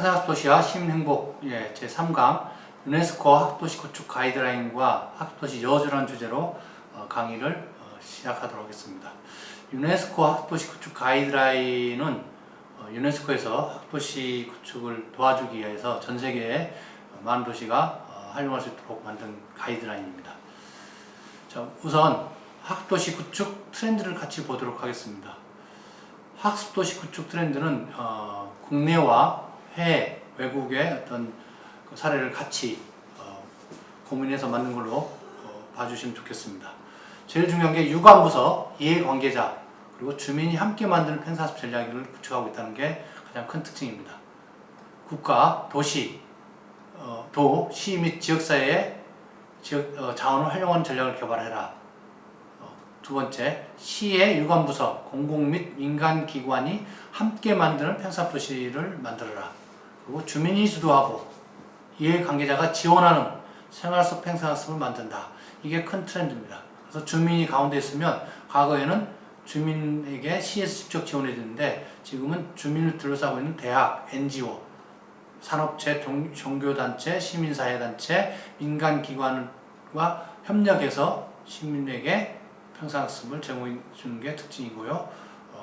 평산학습도시와 시민행복 제3강 유네스코 학도시 구축 가이드라인과 학도시 여주라는 주제로 강의를 시작하도록 하겠습니다. 유네스코 학도시 구축 가이드라인은 유네스코에서 학도시 구축을 도와주기 위해서 전 세계의 많은 도시가 활용할 수 있도록 만든 가이드라인입니다. 자, 우선 학도시 구축 트렌드를 같이 보도록 하겠습니다. 학습도시 구축 트렌드는 국내와 해외, 외국의 어떤 그 사례를 같이 고민해서 만든 걸로 봐주시면 좋겠습니다. 제일 중요한 게 유관부서, 이해관계자, 그리고 주민이 함께 만드는 평산학습 전략을 구축하고 있다는 게 가장 큰 특징입니다. 국가, 도시, 도, 시 및 지역사회의 자원을 활용하는 전략을 개발해라. 두 번째, 시의 유관부서, 공공 및 민간기관이 함께 만드는 평산도시를 만들어라. 그리고 주민이 주도하고 이해관계자가 지원하는 생활 속 평산학습을 만든다. 이게 큰 트렌드입니다. 그래서 주민이 가운데 있으면 과거에는 주민에게 시에서 직접 지원해 주는데 지금은 주민을 둘러싸고 있는 대학, NGO, 산업체, 종교단체, 시민사회단체, 민간기관과 협력해서 시민에게 평산학습을 제공해 주는 게 특징이고요.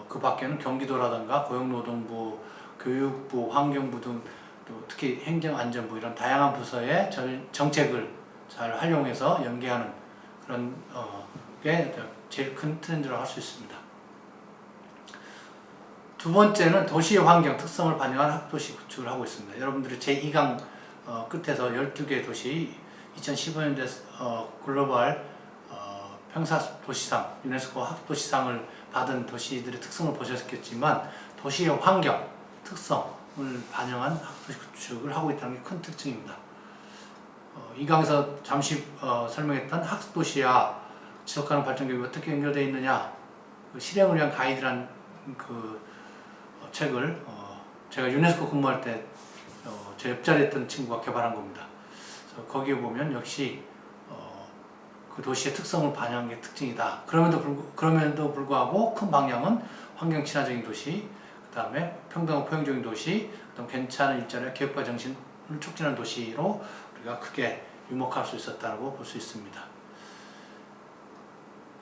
그 밖에는 경기도라든가 고용노동부, 교육부, 환경부 등 또 특히 행정안전부 이런 다양한 부서의 정책을 잘 활용해서 연계하는 그런 게 제일 큰 트렌드로 할 수 있습니다. 두 번째는 도시의 환경, 특성을 반영한 학도시 구축을 하고 있습니다. 여러분들이 제2강 끝에서 12개 도시 2015년도에 글로벌 평산학습 도시상, 유네스코 학도시상을 받은 도시들의 특성을 보셨겠지만 도시의 환경, 특성을 반영한 학도시 구축을 하고 있다는 게 큰 특징입니다. 이 강에서 잠시 설명했던 학습도시와 지속가능 발전교육이 어떻게 연결되어 있느냐, 그 실행을 위한 가이드라는 그 책을 제가 유네스코 근무할 때 제 옆자리에 있던 친구가 개발한 겁니다. 그래서 거기에 보면 역시 그 도시의 특성을 반영한 게 특징이다. 그럼에도 불구하고 큰 방향은 환경 친화적인 도시, 그 다음에 평등하고 포용적인 도시, 그 다음 괜찮은 일자리와 기업가 정신을 촉진하는 도시로 우리가 크게 유목할 수 있었다고 볼 수 있습니다.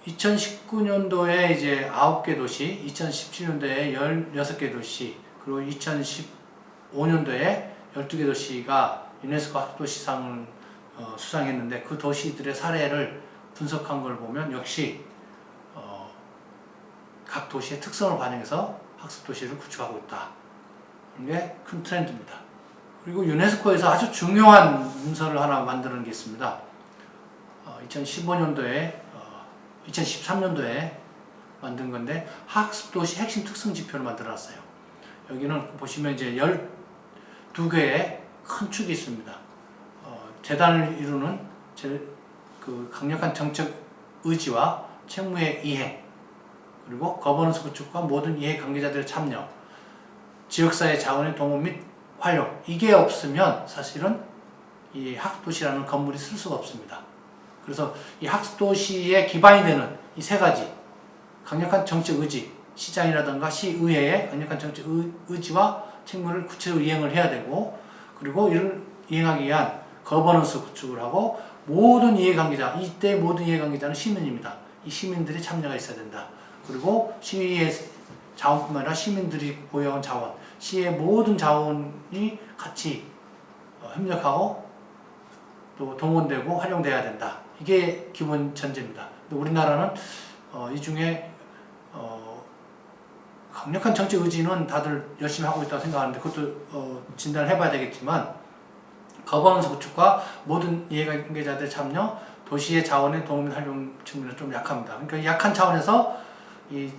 2019년도에 이제 9개 도시, 2017년도에 16개 도시, 그리고 2015년도에 12개 도시가 유네스코 학도시상을 수상했는데 그 도시들의 사례를 분석한 걸 보면 역시 각 도시의 특성을 반영해서 학습도시를 구축하고 있다. 이게 큰 트렌드입니다. 그리고 유네스코에서 아주 중요한 문서를 하나 만드는 게 있습니다. 2013년도에 만든 건데 학습도시 핵심 특성 지표를 만들어놨어요. 여기는 보시면 이제 12개의 큰 축이 있습니다. 재단을 이루는 그 강력한 정책 의지와 책무의 이행, 그리고 거버넌스 구축과 모든 이해 관계자들의 참여, 지역사회 자원의 동원 및 활용, 이게 없으면 사실은 이 학도시라는 건물이 쓸 수가 없습니다. 그래서 이 학도시의 기반이 되는 이 세 가지, 강력한 정책 의지, 시장이라든가 시의회의 강력한 정책 의지와 책무를 구체적으로 이행을 해야 되고, 그리고 이를 이행하기 위한 거버넌스 구축을 하고 모든 이해관계자, 이때 모든 이해관계자는 시민입니다. 이 시민들이 참여가 있어야 된다. 그리고 시의 자원뿐만 아니라 시민들이 보유한 자원, 시의 모든 자원이 같이 협력하고 또 동원되고 활용돼야 된다. 이게 기본 전제입니다. 우리나라는 이 중에 강력한 정책 의지는 다들 열심히 하고 있다고 생각하는데 그것도 진단을 해봐야 되겠지만 거버넌스 구축과 모든 이해관계자들 참여, 도시의 자원의 도움 활용 측면은 좀 약합니다. 그러니까 약한 차원에서 이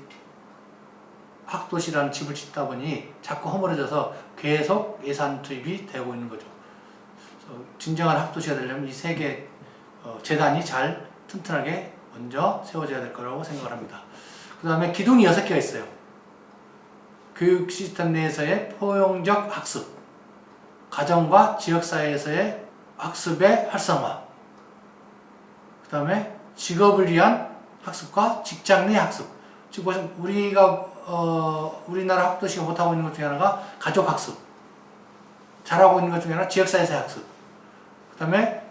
학도시라는 집을 짓다 보니 자꾸 허물어져서 계속 예산 투입이 되고 있는 거죠. 그래서 진정한 학도시가 되려면 이 세 개 재단이 잘 튼튼하게 먼저 세워져야 될 거라고 생각을 합니다. 그 다음에 기둥이 6개가 있어요. 교육 시스템 내에서의 포용적 학습, 가정과 지역사회에서의 학습의 활성화, 그 다음에 직업을 위한 학습과 직장 내 학습. 지금 우리나라 학도시가 못하고 있는 것 중에 하나가 가족학습. 잘하고 있는 것 중에 하나 지역사회사 학습, 그 다음에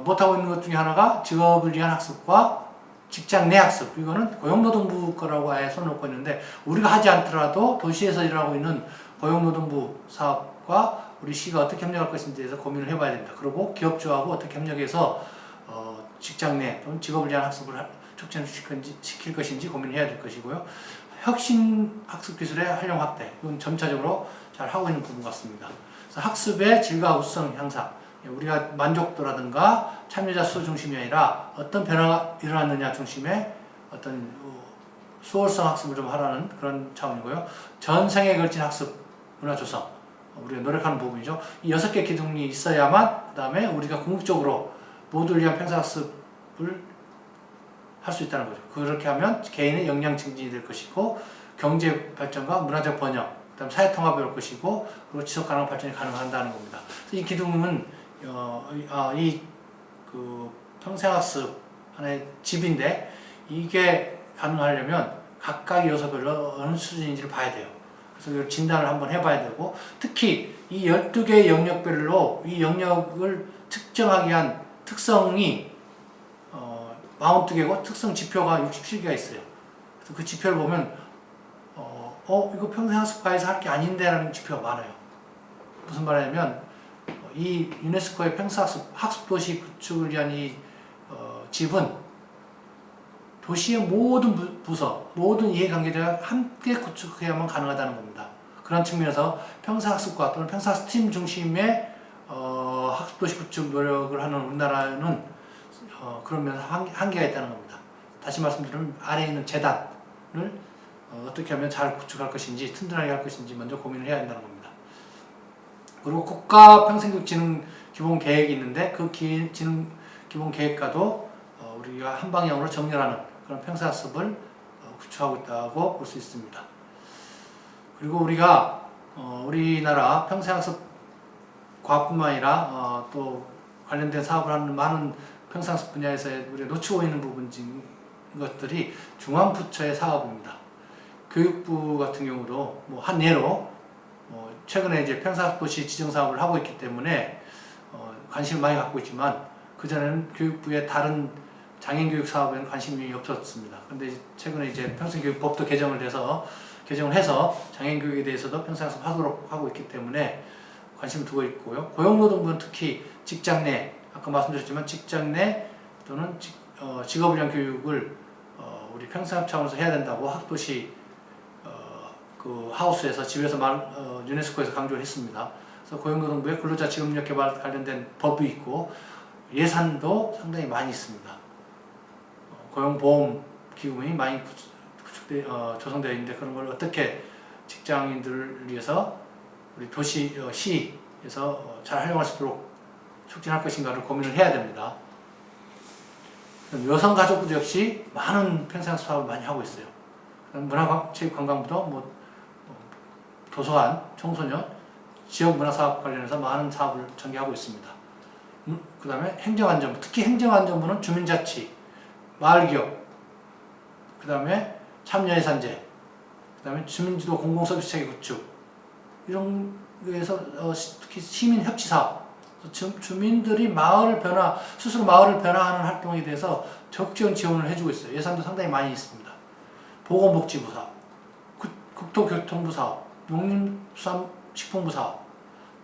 못하고 있는 것 중에 하나가 직업을 위한 학습과 직장 내 학습. 이거는 고용노동부 거라고 아예 손놓고 있는데, 우리가 하지 않더라도 도시에서 일하고 있는 고용노동부 사업과 우리 시가 어떻게 협력할 것인지에 대해서 고민을 해봐야 됩니다. 그리고 기업주하고 어떻게 협력해서 직장 내 또는 직업을 위한 학습을 촉진시킬 것인지 고민해야 될 것이고요. 혁신 학습 기술의 활용 확대, 이건 점차적으로 잘 하고 있는 부분 같습니다. 그래서 학습의 질과 우수성 향상, 우리가 만족도라든가 참여자 수 중심이 아니라 어떤 변화가 일어났느냐 중심의 어떤 수월성 학습을 좀 하라는 그런 차원이고요. 전생에 걸친 학습 문화 조성, 우리가 노력하는 부분이죠. 이 6개 기둥이 있어야만 그 다음에 우리가 궁극적으로 모두를 위한 평생학습을 할 수 있다는 거죠. 그렇게 하면 개인의 역량 증진이 될 것이고, 경제 발전과 문화적 번영, 그 다음 사회 통합이 올 것이고, 그리고 지속 가능한 발전이 가능한다는 겁니다. 그래서 이 기둥은 평생학습 하나의 집인데, 이게 가능하려면 각각 요소별로 어느 수준인지를 봐야 돼요. 그래서 이걸 진단을 한번 해봐야 되고, 특히 이 12개의 영역별로 이 영역을 측정하기 위한 특성이 42개고 특성 지표가 67개가 있어요. 그래서 그 지표를 보면 이거 평생학습과에서 할 게 아닌데 라는 지표가 많아요. 무슨 말이냐면 이 유네스코의 평생학습 학습도시 구축을 위한 이 집은 도시의 모든 부서, 모든 이해관계자가 함께 구축해야만 가능하다는 겁니다. 그런 측면에서 평생학습과 또는 평생학습 팀 중심의 학습도시 구축 노력을 하는 우리나라는 그런 면에서 한계가 있다는 겁니다. 다시 말씀드리면 아래에 있는 재단을 어떻게 하면 잘 구축할 것인지, 튼튼하게 할 것인지 먼저 고민을 해야 한다는 겁니다. 그리고 국가 평생교육 진흥 기본 계획이 있는데, 그 진흥 기본 계획과도 우리가 한 방향으로 정렬하는 그런 평생학습을 구축하고 있다고 볼 수 있습니다. 그리고 우리가 우리나라 평생학습 과학뿐만 아니라 또 관련된 사업을 하는 많은 평생학습 분야에서 우리가 놓치고 있는 부분인 것들이 중앙부처의 사업입니다. 교육부 같은 경우도 한 예로 최근에 이제 평생학습도시 지정사업을 하고 있기 때문에 관심을 많이 갖고 있지만, 그전에는 교육부의 다른 장애인교육 사업에는 관심이 없었습니다. 그런데 최근에 이제 평생교육법도 개정을 해서 장애인교육에 대해서도 평생학습 하도록 하고 있기 때문에 관심을 두고 있고요. 고용노동부는 특히 직장 내, 아까 말씀드렸지만 직장 내 또는 직업을 위한 교육을 우리 평생학습 차원에서 해야 된다고 학도시 그 하우스에서 집에서 유네스코에서 강조를 했습니다. 그래서 고용노동부의 근로자 직업력 개발 관련된 법이 있고 예산도 상당히 많이 있습니다. 고용보험 기금이 많이 조성되어 있는데, 그런 걸 어떻게 직장인들을 위해서 우리 도시 시에서 잘 활용할 수 있도록 촉진할 것인가를 고민을 해야 됩니다. 여성가족부도 역시 많은 평생학습 사업을 많이 하고 있어요. 문화체육관광부도 도서관, 청소년, 지역문화사업 관련해서 많은 사업을 전개하고 있습니다. 그 다음에 행정안전부, 특히 행정안전부는 주민자치, 마을기업, 그 다음에 참여예산제, 그 다음에 주민주도 공공서비스체계 구축, 이런 거에서 특히 시민협치사업, 주민들이 스스로 마을을 변화하는 활동에 대해서 적극적인 지원을 해주고 있어요. 예산도 상당히 많이 있습니다. 보건복지부 사업, 국토교통부 사업, 농림수산식품부 사업,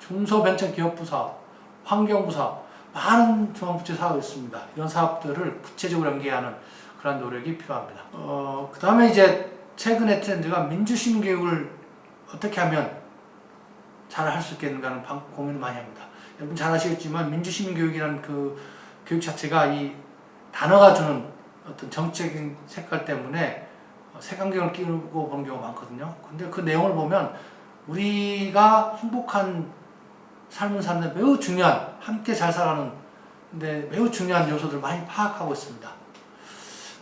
중소벤처기업부 사업, 환경부 사업, 많은 중앙부처 사업이 있습니다. 이런 사업들을 구체적으로 연계하는 그런 노력이 필요합니다. 그 다음에 이제 최근의 트렌드가 민주시민교육을 어떻게 하면 잘 할 수 있겠는가는 고민을 많이 합니다. 여러분 잘 아시겠지만 민주시민교육이라는 그 교육 자체가 이 단어가 주는 어떤 정책적인 색깔 때문에 색안경을 끼고 본 경우가 많거든요. 근데 그 내용을 보면 우리가 행복한 삶을 사는 데 매우 중요한, 함께 잘 살아가는 데 매우 중요한 요소들을 많이 파악하고 있습니다.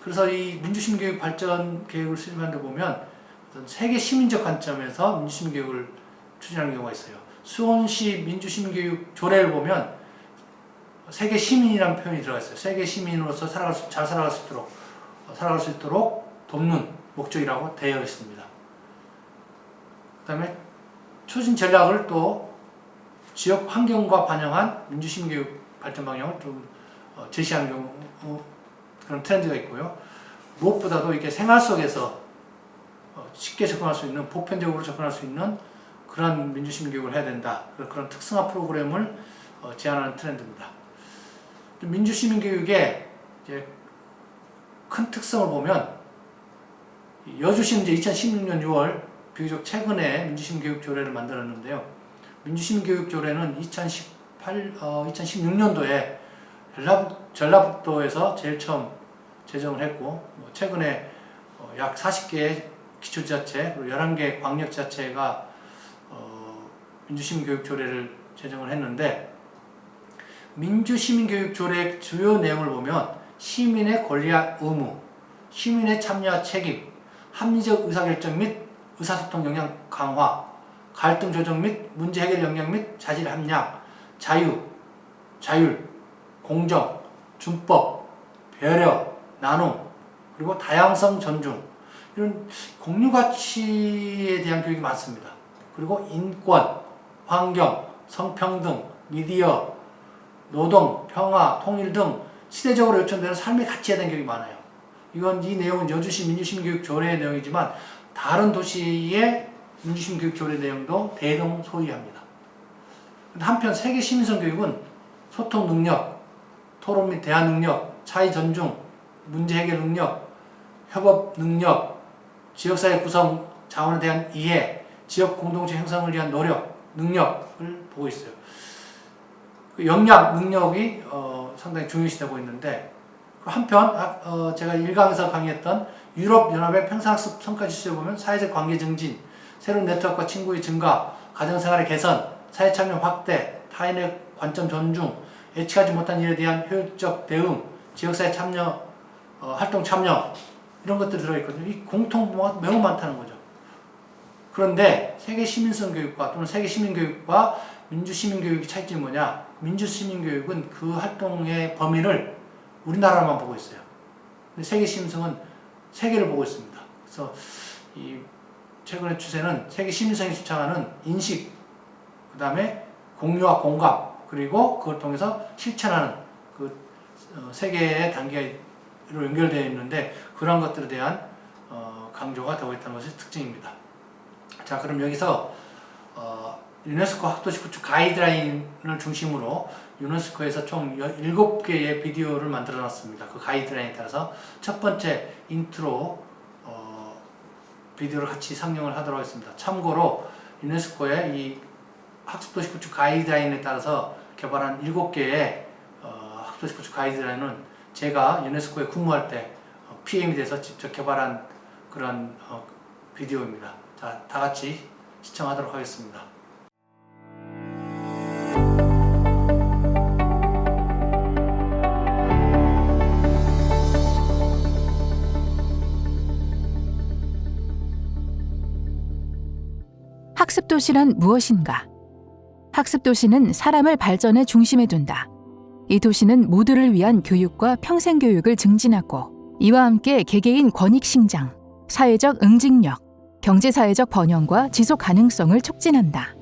그래서 이 민주시민교육 발전 계획을 수립하는 데 보면 어떤 세계 시민적 관점에서 민주시민교육을 추진하는 경우가 있어요. 수원시 민주시민교육 조례를 보면 세계 시민이라는 표현이 들어가 있어요. 세계 시민으로서 잘 살아갈 수 있도록 돕는 목적이라고 되어 있습니다. 그 다음에 추진 전략을 또 지역 환경과 반영한 민주시민교육 발전 방향을 좀 제시하는 경우 그런 트렌드가 있고요. 무엇보다도 이게 생활 속에서 쉽게 접근할 수 있는, 보편적으로 접근할 수 있는 그런 민주시민교육을 해야 된다. 그런 특성화 프로그램을 제안하는 트렌드입니다. 민주시민교육의 이제 큰 특성을 보면, 여주시는 이제 2016년 6월 비교적 최근에 민주시민교육조례를 만들었는데요. 민주시민교육조례는 2016년도에 전라북도에서 제일 처음 제정을 했고, 최근에 약 40개의 기초지자체 그리고 11개 광역지자체가 민주시민교육조례를 제정을 했는데, 민주시민교육조례의 주요 내용을 보면 시민의 권리와 의무, 시민의 참여와 책임, 합리적 의사결정 및 의사소통 역량 강화, 갈등 조정 및 문제 해결 역량 및 자질 함량, 자율, 공정, 준법, 배려, 나눔, 그리고 다양성 존중, 이런 공유가치에 대한 교육이 많습니다. 그리고 인권, 환경, 성평등, 미디어, 노동, 평화, 통일 등 시대적으로 요청되는 삶의 가치에 대한 교육이 많아요. 이 내용은 여주시 민주시민교육조례의 내용이지만 다른 도시의 민주시민교육조례 내용도 대동소이합니다. 한편 세계 시민성 교육은 소통 능력, 토론 및 대화 능력, 차이 존중, 문제 해결 능력, 협업 능력, 지역사회 구성 자원에 대한 이해, 지역 공동체 형성을 위한 노력, 능력을 보고 있어요. 역량, 능력이 상당히 중요시되고 있는데, 한편 제가 1강에서 강의했던 유럽연합의 평생학습 성과지수에 보면 사회적 관계 증진, 새로운 네트워크와 친구의 증가, 가정생활의 개선, 사회참여 확대, 타인의 관점 존중, 예측하지 못한 일에 대한 효율적 대응, 지역사회 참여, 활동 참여, 이런 것들이 들어있거든요. 이 공통분모가 매우 많다는 거죠. 그런데 세계 시민성 교육과 또는 세계 시민교육과 민주시민교육의 차이점이 뭐냐? 민주시민교육은 그 활동의 범위를 우리나라만 보고 있어요. 근데 세계 시민성은 세계를 보고 있습니다. 그래서 이 최근의 추세는 세계 시민성이 주창하는 인식, 그 다음에 공유와 공감, 그리고 그걸 통해서 실천하는 그 세계의 단계로 연결되어 있는데, 그런 것들에 대한 강조가 되고 있다는 것이 특징입니다. 자, 그럼 여기서 유네스코 학도시 구축 가이드라인을 중심으로 유네스코에서 총 7개의 비디오를 만들어 놨습니다. 그 가이드라인에 따라서 첫 번째 인트로 비디오를 같이 상영을 하도록 하겠습니다. 참고로 유네스코의 이 학습도시 구축 가이드라인에 따라서 개발한 7개의 학습도시 구축 가이드라인은 제가 유네스코에 근무할 때 PM이 돼서 직접 개발한 그런 비디오입니다. 자, 다 같이 시청하도록 하겠습니다. 학습도시란 무엇인가? 학습도시는 사람을 발전의 중심에 둔다. 이 도시는 모두를 위한 교육과 평생교육을 증진하고, 이와 함께 개개인 권익신장, 사회적 응징력, 경제사회적 번영과 지속 가능성을 촉진한다.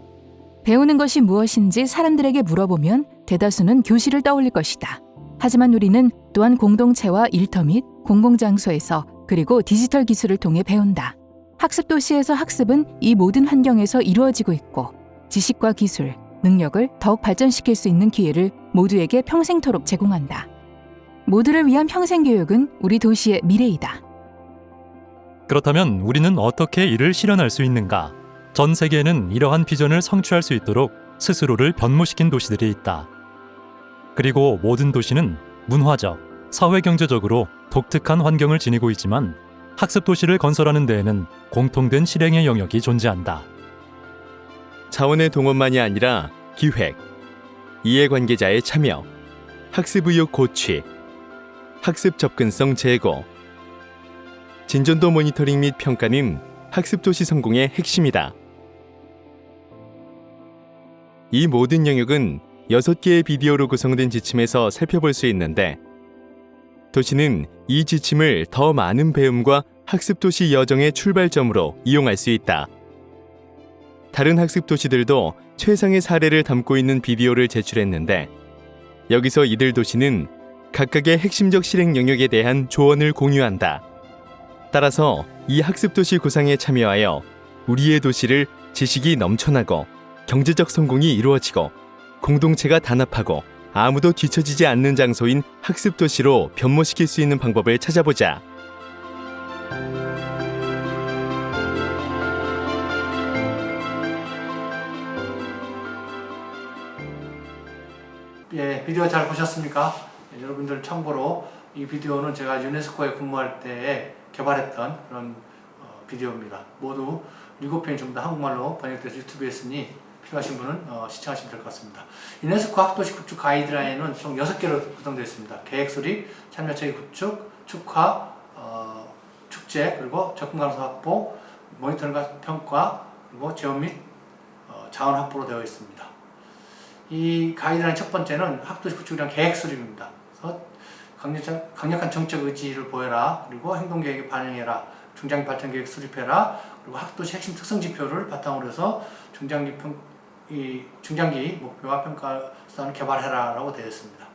배우는 것이 무엇인지 사람들에게 물어보면 대다수는 교실을 떠올릴 것이다. 하지만 우리는 또한 공동체와 일터 및 공공장소에서, 그리고 디지털 기술을 통해 배운다. 학습도시에서 학습은 이 모든 환경에서 이루어지고 있고, 지식과 기술, 능력을 더욱 발전시킬 수 있는 기회를 모두에게 평생토록 제공한다. 모두를 위한 평생교육은 우리 도시의 미래이다. 그렇다면 우리는 어떻게 이를 실현할 수 있는가? 전 세계에는 이러한 비전을 성취할 수 있도록 스스로를 변모시킨 도시들이 있다. 그리고 모든 도시는 문화적, 사회경제적으로 독특한 환경을 지니고 있지만, 학습도시를 건설하는 데에는 공통된 실행의 영역이 존재한다. 자원의 동원만이 아니라 기획, 이해관계자의 참여, 학습 의욕 고취, 학습 접근성 제고, 진전도 모니터링 및 평가는 학습도시 성공의 핵심이다. 이 모든 영역은 6개의 비디오로 구성된 지침에서 살펴볼 수 있는데, 도시는 이 지침을 더 많은 배움과 학습도시 여정의 출발점으로 이용할 수 있다. 다른 학습 도시들도 최상의 사례를 담고 있는 비디오를 제출했는데 여기서 이들 도시는 각각의 핵심적 실행 영역에 대한 조언을 공유한다. 따라서 이 학습 도시 구상에 참여하여 우리의 도시를 지식이 넘쳐나고 경제적 성공이 이루어지고 공동체가 단합하고 아무도 뒤처지지 않는 장소인 학습 도시로 변모시킬 수 있는 방법을 찾아보자. 예, 비디오 잘 보셨습니까? 예, 여러분들 참고로 이 비디오는 제가 유네스코에 근무할 때 개발했던 그런 비디오입니다. 모두 7편이 전부 다 한국말로 번역돼서 유튜브에 있으니 필요하신 분은 시청하시면 될 것 같습니다. 유네스코 학도시 구축 가이드라인은 총 6개로 구성되어 있습니다. 계획 수립, 참여체계 구축, 축하, 축제, 그리고 접근 가능성 확보, 모니터링과 평가, 그리고 지원 및 자원 확보로 되어 있습니다. 이 가이드라인 첫 번째는 학도시 구축에 대한 계획 수립입니다. 그래서 강력한 정책 의지를 보여라, 그리고 행동계획에 반영해라, 중장기 발전 계획 수립해라, 그리고 학도시 핵심 특성 지표를 바탕으로 해서 중장기 목표와 평가 수단을 개발해라라고 되어 있습니다.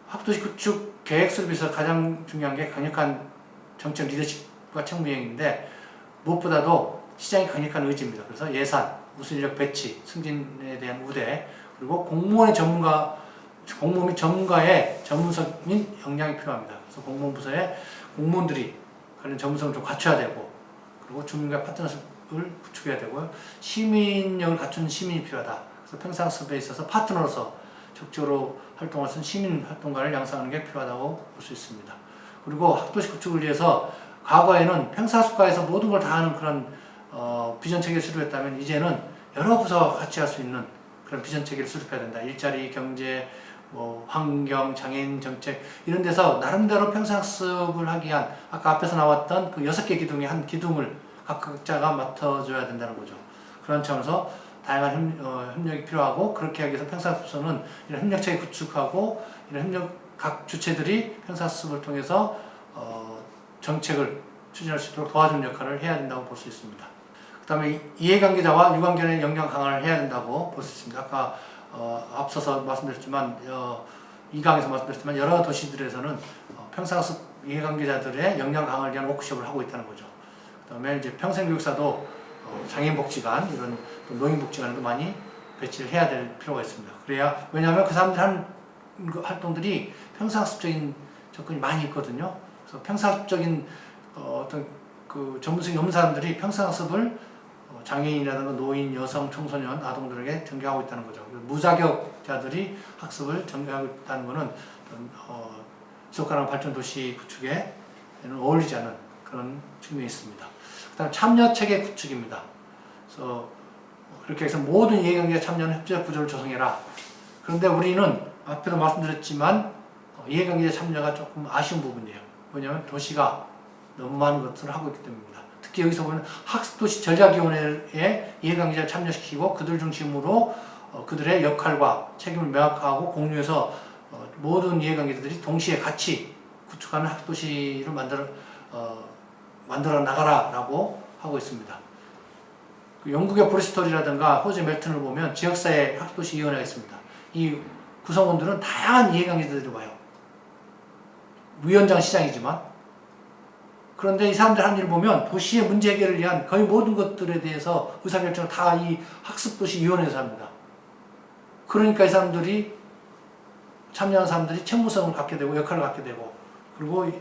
학도시 구축 계획 수립에서 가장 중요한 게 강력한 정책 리더십과 책무이행인데 무엇보다도 시장의 강력한 의지입니다. 그래서 예산, 우수 인력 배치, 승진에 대한 우대, 그리고 공무원 및 전문가의 전문성 및 역량이 필요합니다. 그래서 공무원 부서에 공무원들이 관련 전문성을 좀 갖춰야 되고, 그리고 주민과 파트너십을 구축해야 되고요. 시민력을 갖춘 시민이 필요하다. 그래서 평상습에 있어서 파트너로서 적극적으로 활동할 수 있는 시민 활동가를 양성하는 게 필요하다고 볼 수 있습니다. 그리고 학도시 구축을 위해서 과거에는 평상습과에서 모든 걸 다 하는 그런 비전 체계를 수립했다면 이제는 여러 부서가 같이 할 수 있는 그런 비전 체계를 수립해야 된다. 일자리, 경제, 환경, 장애인 정책 이런 데서 나름대로 평상습을 하기 위한 아까 앞에서 나왔던 그 6개 기둥의 한 기둥을 각자가 맡아줘야 된다는 거죠. 그런 차원에서 다양한 협력이 필요하고, 그렇게 하기 위해서 평상습부서는 이런 협력체계 구축하고 이런 각 주체들이 평상습을 통해서 정책을 추진할 수 있도록 도와주는 역할을 해야 된다고 볼 수 있습니다. 그 다음에 이해관계자와 유관계의 역량 강화를 해야 된다고 볼 수 있습니다. 아까 앞서서 말씀드렸지만 2강에서 말씀드렸지만 여러 도시들에서는 평상습 이해관계자들의 역량 강화를 위한 워크숍을 하고 있다는 거죠. 그 다음에 이제 평생교육사도 장애인복지관, 이런 노인복지관에도 많이 배치를 해야 될 필요가 있습니다. 그래야, 왜냐하면 그 사람들 하는 활동들이 평상습적인 접근이 많이 있거든요. 그래서 평상습적인 어떤 그 전문성이 없는 사람들이 평상습을 장애인이라든가 노인, 여성, 청소년, 아동들에게 전개하고 있다는 거죠. 무자격자들이 학습을 전개하고 있다는 것은 지속가능한 발전 도시 구축에는 어울리지 않은 그런 측면이 있습니다. 그다음 참여체계 구축입니다. 그래서 그렇게 해서 모든 이해관계가 참여하는 협조적 구조를 조성해라. 그런데 우리는 앞에도 말씀드렸지만 이해관계자 참여가 조금 아쉬운 부분이에요. 왜냐하면 도시가 너무 많은 것들을 하고 있기 때문입니다. 특히 여기서 보면 학습도시 전략위원회에 이해관계자를 참여시키고 그들 중심으로 그들의 역할과 책임을 명확하고 공유해서 모든 이해관계자들이 동시에 같이 구축하는 학도시를 만들어 나가라라고 하고 있습니다. 그 영국의 브리스톨이라든가 호주의 멜튼을 보면 지역사회 학도시위원회가 있습니다. 이 구성원들은 다양한 이해관계자들이 와요. 위원장 시장이지만, 그런데 이 사람들 하는 일을 보면 도시의 문제 해결을 위한 거의 모든 것들에 대해서 의사결정을 다 이 학습도시위원회에서 합니다. 그러니까 이 사람들이 참여하는 사람들이 책무성을 갖게 되고 역할을 갖게 되고, 그리고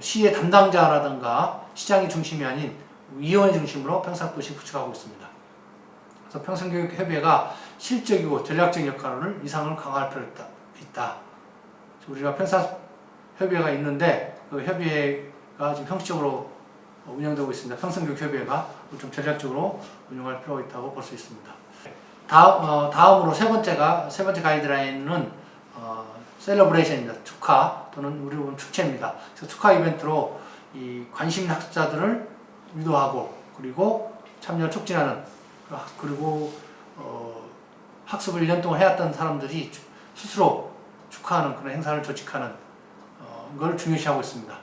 시의 담당자라든가 시장이 중심이 아닌 위원회 중심으로 평상도시 구축하고 있습니다. 그래서 평생교육협의회가 실적이고 전략적 역할을 이상을 강화할 필요가 있다. 우리가 평상협의회가 있는데 그 협의회가 지금 형식적으로 운영되고 있습니다. 평생교육협의회가 좀 전략적으로 운영할 필요가 있다고 볼 수 있습니다. 다음으로 세 번째 가이드라인은 셀러브레이션입니다. 축하 또는 우리로 보면 축제입니다. 그래서 축하 이벤트로 이 관심 있는 학습자들을 유도하고, 그리고 참여를 촉진하는, 그리고 학습을 1년 동안 해왔던 사람들이 스스로 축하하는 그런 행사를 조직하는 걸 중요시하고 있습니다.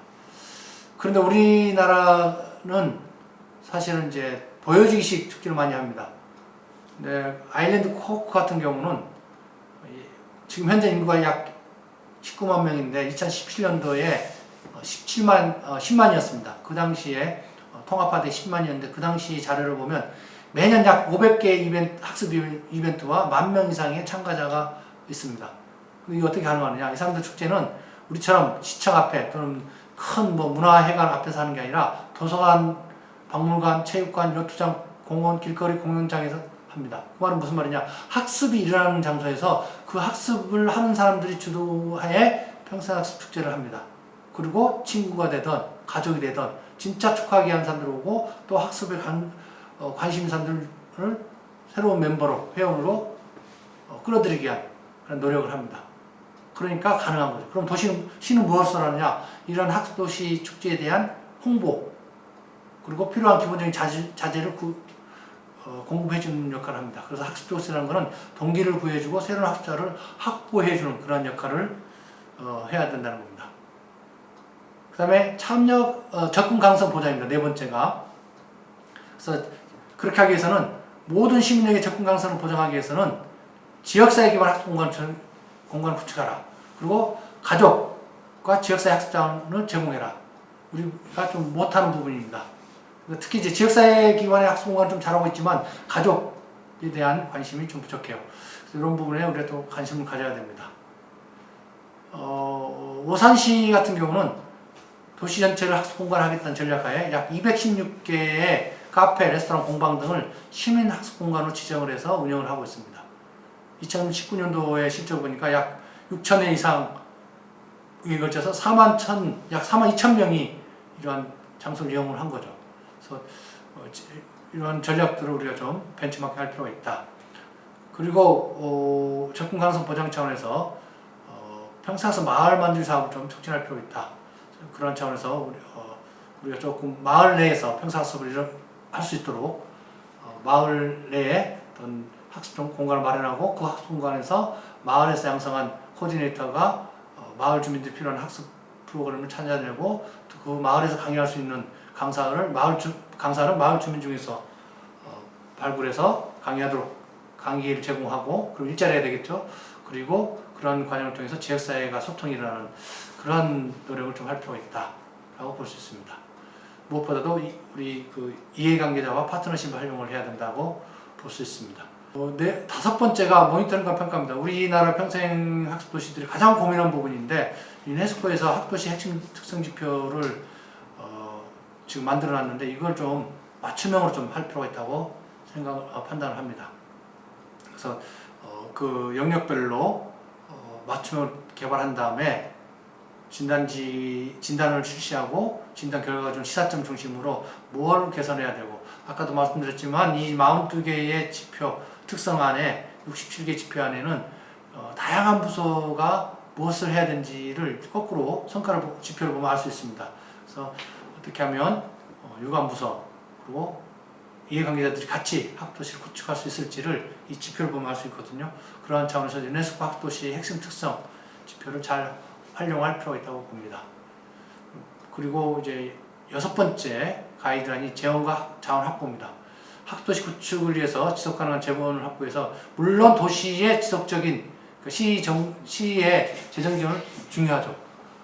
그런데 우리나라는 사실은 이제 보여주기식 축제를 많이 합니다. 네, 아일랜드 코크 같은 경우는 지금 현재 인구가 약 19만 명인데 2017년도에 10만이었습니다. 그 당시에 통합화돼 10만이었는데 그 당시 자료를 보면 매년 약 500개 학습 이벤트와 10,000명 이상의 참가자가 있습니다. 이게 어떻게 가능하느냐? 이 사람들 축제는 우리처럼 시청 앞에 또는 큰 문화회관 앞에서 하는 게 아니라 도서관, 박물관, 체육관, 요트장, 공원, 길거리 공연장에서 합니다. 그 말은 무슨 말이냐? 학습이 일어나는 장소에서 그 학습을 하는 사람들이 주도하에 평생학습 축제를 합니다. 그리고 친구가 되든 가족이 되든 진짜 축하하기 위한 사람들 오고 또 학습에 관심 있는 사람들을 새로운 멤버로, 회원으로 끌어들이기 위한 그런 노력을 합니다. 그러니까 가능한 거죠. 그럼 시는 무엇을 하느냐? 이런 학습도시 축제에 대한 홍보, 그리고 필요한 기본적인 자재를 공급해주는 역할을 합니다. 그래서 학습도시라는 것은 동기를 구해주고 새로운 학습자를 확보해주는 그런 역할을 해야 된다는 겁니다. 그 다음에 접근 가능성 보장입니다. 네 번째가. 그래서 그렇게 하기 위해서는 모든 시민에게 접근 가능성을 보장하기 위해서는 지역사회 기반 학습 공간을 구축하라. 그리고 가족과 지역사회 학습장을 제공해라. 우리가 좀 못하는 부분입니다. 특히 이제 지역사회 기관의 학습 공간은 좀 잘하고 있지만 가족에 대한 관심이 좀 부족해요. 이런 부분에 우리가 또 관심을 가져야 됩니다. 오산시 같은 경우는 도시 전체를 학습 공간하겠다는 전략하에 약 216개의 카페, 레스토랑, 공방 등을 시민 학습 공간으로 지정을 해서 운영을 하고 있습니다. 2019년도에 실적을 보니까 약 6,000회 이상에 걸쳐서 약 4만 2천 명이 이러한 장소를 이용을 한 거죠. 그래서 이러한 전략들을 우리가 좀 벤치마킹 할 필요가 있다. 그리고 접근 가능성 보장 차원에서 평생학습 마을 만들기 사업을 좀 촉진할 필요가 있다. 그런 차원에서 우리가 조금 마을 내에서 평생학습을 할 수 있도록 마을 내에 어떤 학습 공간을 마련하고 그 학습 공간에서 마을에서 양성한 코디네이터가 마을 주민들이 필요한 학습 프로그램을 찾아내고 그 마을에서 강의할 수 있는 강사를 마을 주민 중에서 발굴해서 강의를 제공하고 그리고 일자리 해야 되겠죠. 그리고 그런 과정을 통해서 지역사회가 소통이 일어나는 그런 노력을 좀 할 필요가 있다라고 볼 수 있습니다. 무엇보다도 우리 이해관계자와 파트너십을 활용을 해야 된다고 볼 수 있습니다. 다섯 번째가 모니터링과 평가입니다. 우리나라 평생학습 도시들이 가장 고민한 부분인데 유네스코에서 학도시 핵심 특성 지표를 지금 만들어놨는데 이걸 좀 맞춤형으로 좀 할 필요가 있다고 판단을 합니다. 그래서 그 영역별로 맞춤형을 개발한 다음에 진단을 실시하고 진단 결과가 좀 시사점 중심으로 뭘 개선해야 되고 아까도 말씀드렸지만 이 42개의 지표 특성 안에 67개 지표 안에는 다양한 부서가 무엇을 해야 되는지를 거꾸로 지표를 보면 알 수 있습니다. 그래서 어떻게 하면 유관부서 그리고 이해관계자들이 같이 학도시를 구축할 수 있을지를 이 지표를 보면 알 수 있거든요. 그러한 차원에서 유네스코 학도시의 핵심 특성 지표를 잘 활용할 필요가 있다고 봅니다. 그리고 이제 여섯 번째 가이드라인이 재원과 자원 확보입니다. 학도시 구축을 위해서 지속가능한 재원을 확보해서 물론 도시의 지속적인 시의 재정 지원은 중요하죠.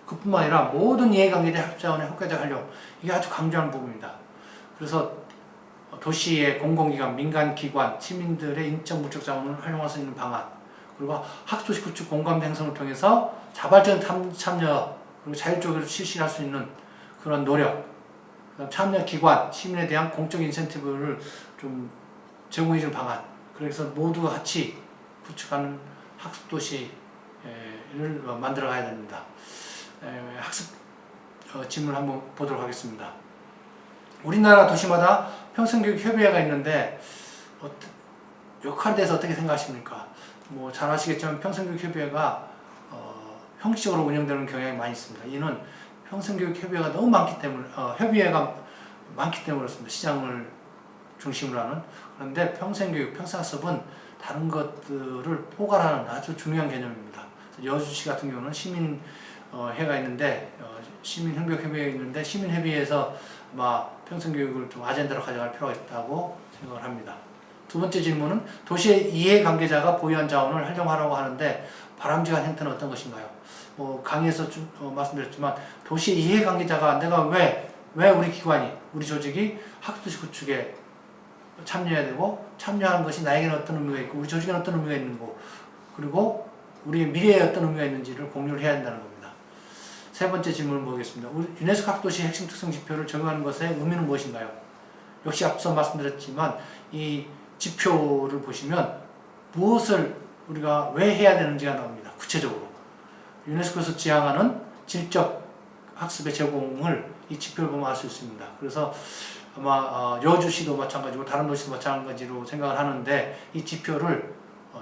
그뿐만 아니라 모든 이해관계자 학자원의 효과적 활용 이게 아주 강조하는 부분입니다. 그래서 도시의 공공기관, 민간기관, 시민들의 인적 물적 자원을 활용할 수 있는 방안 그리고 학도시 구축 공감대 형성을 통해서 자발적인 참여 그리고 자율적으로 실시할 수 있는 그런 노력 참여 기관, 시민에 대한 공적 인센티브를 좀 제공해주는 방안 그래서 모두가 같이 구축하는 학습도시를 만들어 가야 됩니다. 학습 질문을 한번 보도록 하겠습니다. 우리나라 도시마다 평생교육 협의회가 있는데 역할에 대해서 어떻게 생각하십니까? 잘 아시겠지만 평생교육 협의회가 형식적으로 운영되는 경향이 많이 있습니다. 이는 평생교육 협의회가 너무 많기 때문에 협의회가 많기 때문에 그렇습니다. 시장을 중심으로 하는 그런데 평생교육, 평생학습은 다른 것들을 포괄하는 아주 중요한 개념입니다. 여주시 같은 경우는 시민회가 있는데 시민협력협의회가 있는데 시민협의회에서 아마 평생교육을 좀 아젠다로 가져갈 필요가 있다고 생각을 합니다. 두 번째 질문은 도시의 이해관계자가 보유한 자원을 활용하라고 하는데 바람직한 힌트는 어떤 것인가요? 강의에서 좀 말씀드렸지만 도시의 이해관계자가 내가 왜 우리 기관이, 우리 조직이 학도시 구축에 참여해야 되고 참여하는 것이 나에게는 어떤 의미가 있고 우리 조직에는 어떤 의미가 있는 거 그리고 우리의 미래에 어떤 의미가 있는지를 공유를 해야 된다는 겁니다. 세 번째 질문을 보겠습니다. 우리 유네스코 학도시 핵심 특성 지표를 적용하는 것의 의미는 무엇인가요? 역시 앞서 말씀드렸지만 이 지표를 보시면 무엇을 우리가 왜 해야 되는지가 나옵니다. 구체적으로 유네스코에서 지향하는 질적 학습의 제공을 이 지표를 보면 알 수 있습니다. 그래서 아마 여주시도 마찬가지고 다른 도시도 마찬가지로 생각을 하는데 이 지표를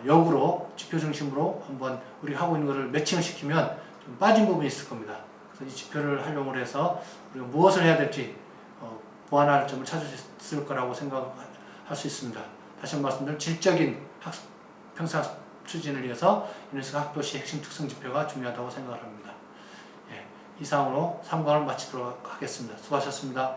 역으로 지표 중심으로 한번 우리가 하고 있는 것을 매칭을 시키면 좀 빠진 부분이 있을 겁니다. 그래서 이 지표를 활용을 해서 우리가 무엇을 해야 될지 보완할 점을 찾을 수 있을 거라고 생각할 수 있습니다. 다시 한번 말씀드리면 질적인 평생학습 추진을 위해서 유네스코 학도시 핵심 특성 지표가 중요하다고 생각을 합니다. 예, 이상으로 3강을 마치도록 하겠습니다. 수고하셨습니다.